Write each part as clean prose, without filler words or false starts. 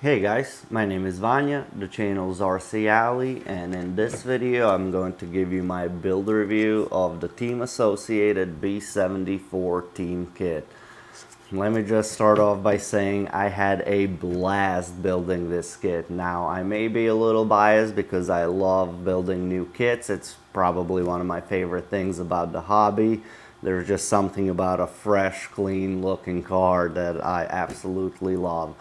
Hey guys, my name is Vanya, the channel is RC Alley, and in this video I'm going to give you my build review of the Team Associated B74 team kit. Let me just start off by saying I had a blast building this kit. Now I may be a little biased because I love building new kits. It's probably one of my favorite things about the hobby. There's just something about a fresh, clean looking car that I absolutely love.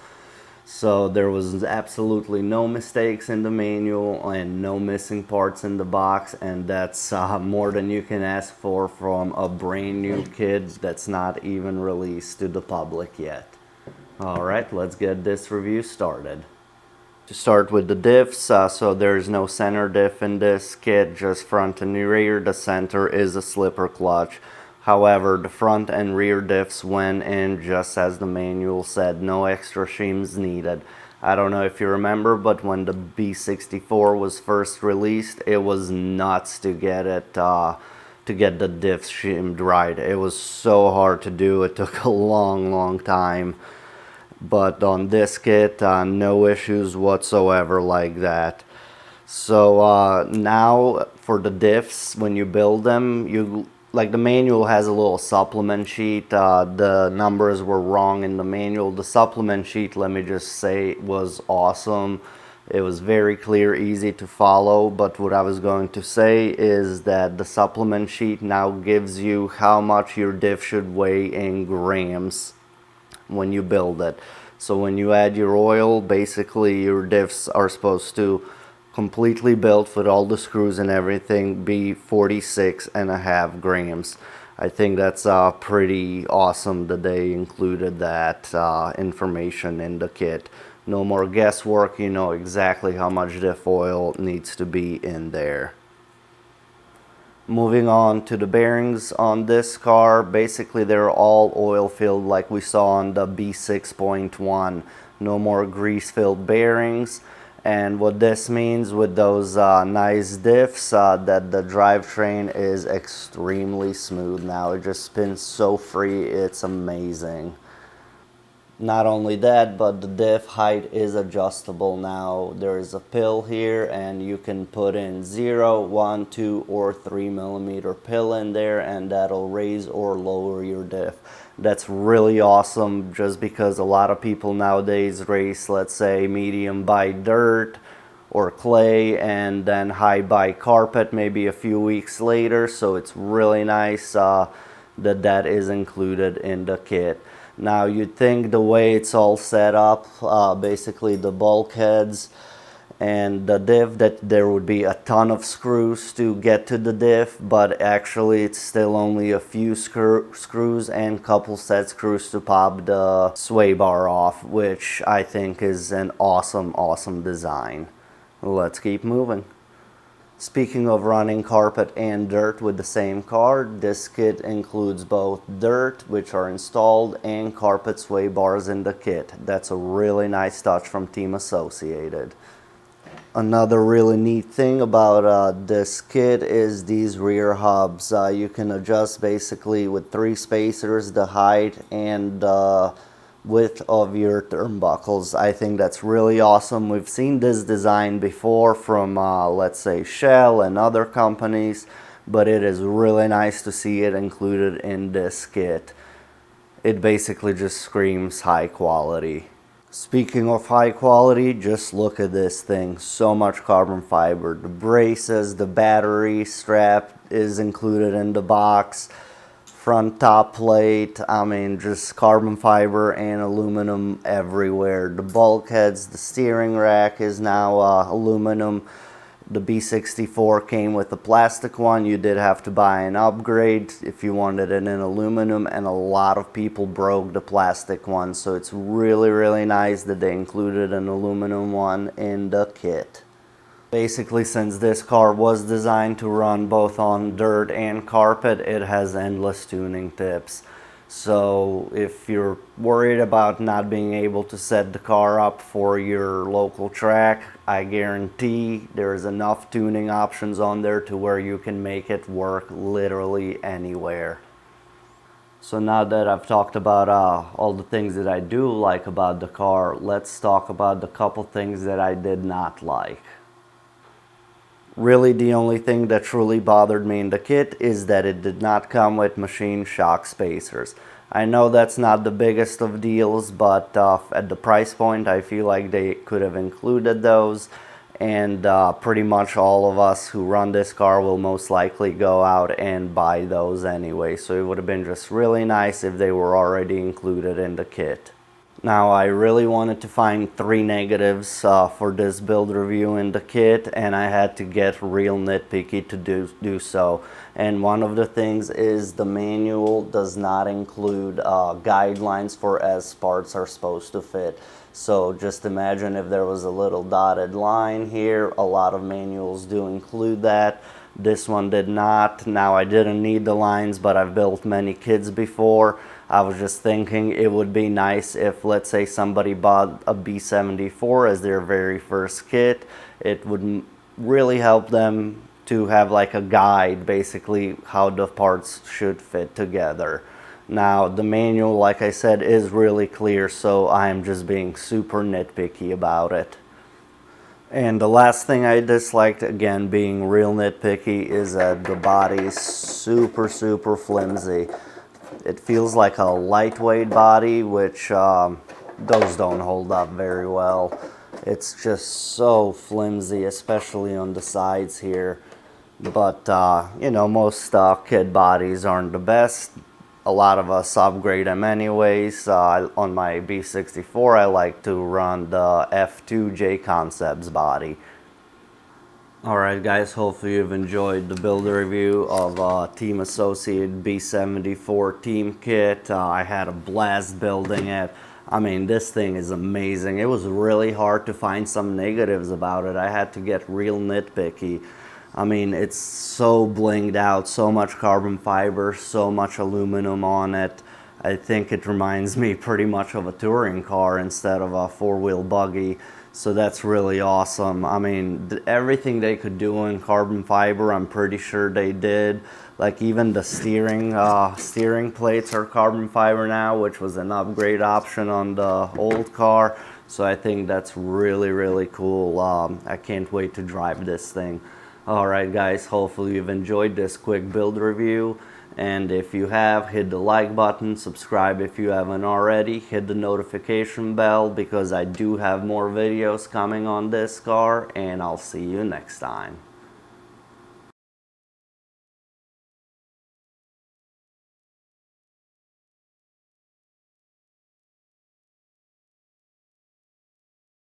So there was absolutely no mistakes in the manual and no missing parts in the box, and that's more than you can ask for from a brand new kit that's not even released to the public yet. Alright, let's get this review started. To start with the diffs, so there's no center diff in this kit, just front and rear. The center is a slipper clutch. However, the front and rear diffs went in just as the manual said, no extra shims needed. I don't know if you remember, but when the B64 was first released, it was nuts to get it to get the diffs shimmed right. It was so hard to do. It took a long time. But on this kit, no issues whatsoever like that. So now for the diffs, when you build them, like the manual has a little supplement sheet. The numbers were wrong in the manual. The supplement sheet, let me just say, was awesome. It was very clear, easy to follow. But what I was going to say is that the supplement sheet now gives you how much your diff should weigh in grams when you build it. So when you add your oil, basically your diffs are supposed to completely built with all the screws and everything be 46.5 grams. I think that's pretty awesome that they included that information in the kit. No more guesswork, you know exactly how much diff oil needs to be in there. Moving on to the bearings on this car, basically they're all oil filled like we saw on the B6.1. No more grease filled bearings. And what this means with those nice diffs, that the drivetrain is extremely smooth now. It just spins so free, it's amazing. Not only that, but the diff height is adjustable now. There is a pill here and you can put in 0, 1, 2, or 3 millimeter pill in there, and that'll raise or lower your diff. That's really awesome, just because a lot of people nowadays race, let's say, medium by dirt or clay and then high by carpet maybe a few weeks later. So it's really nice that is included in the kit. Now you'd think the way it's all set up, basically the bulkheads and the diff, that there would be a ton of screws to get to the diff, but actually it's still only a few screws and couple set screws to pop the sway bar off, which I think is an awesome design. Let's keep moving. Speaking of running carpet and dirt with the same car, this kit includes both dirt, which are installed, and carpet sway bars in the kit. That's a really nice touch from Team Associated. Another really neat thing about this kit is these rear hubs. You can adjust basically with 3 spacers the height and width of your turnbuckles. I think that's really awesome. We've seen this design before from let's say Shell and other companies, but it is really nice to see it included in this kit. It basically just screams high quality. Speaking of high quality, just look at this thing. So much carbon fiber. The braces, the battery strap is included in the box. Front top plate, I mean, just carbon fiber and aluminum everywhere. The bulkheads, the steering rack is now aluminum. The B64 came with a plastic one. You did have to buy an upgrade if you wanted it in aluminum, and a lot of people broke the plastic one. So it's really nice that they included an aluminum one in the kit. Basically, since this car was designed to run both on dirt and carpet, it has endless tuning tips. So if you're worried about not being able to set the car up for your local track, I guarantee there's enough tuning options on there to where you can make it work literally anywhere. So now that I've talked about all the things that I do like about the car, let's talk about the couple things that I did not like. Really, the only thing that truly bothered me in the kit is that it did not come with machine shock spacers. I know that's not the biggest of deals, but at the price point, I feel like they could have included those. And pretty much all of us who run this car will most likely go out and buy those anyway. So it would have been just really nice if they were already included in the kit. Now, I really wanted to find 3 negatives for this build review in the kit, and I had to get real nitpicky to do so. And one of the things is the manual does not include guidelines for as parts are supposed to fit. So just imagine if there was a little dotted line here. A lot of manuals do include that. This one did not. Now, I didn't need the lines, but I've built many kits before. I was just thinking it would be nice if, let's say, somebody bought a B74 as their very first kit. It would really help them to have like a guide, basically, how the parts should fit together. Now, the manual, like I said, is really clear, so I'm just being super nitpicky about it. And the last thing I disliked, again, being real nitpicky, is that the body is super flimsy. It feels like a lightweight body, which those don't hold up very well. It's just so flimsy, especially on the sides here. But, you know, most kit bodies aren't the best. A lot of us upgrade them anyways. On my B64, I like to run the F2 J Concepts body. Alright guys, hopefully you've enjoyed the build review of Team Associated B74 Team Kit. I had a blast building it. I mean, this thing is amazing. It was really hard to find some negatives about it. I had to get real nitpicky. I mean, it's so blinged out, so much carbon fiber, so much aluminum on it. I think it reminds me pretty much of a touring car instead of a four-wheel buggy. So that's really awesome. I mean, everything they could do in carbon fiber, I'm pretty sure they did. Like even the steering plates are carbon fiber now, which was an upgrade option on the old car. So I think that's really cool. I can't wait to drive this thing. Alright guys, hopefully you've enjoyed this quick build review. And if you have, hit the like button, subscribe if you haven't already, hit the notification bell because I do have more videos coming on this car, and I'll see you next time.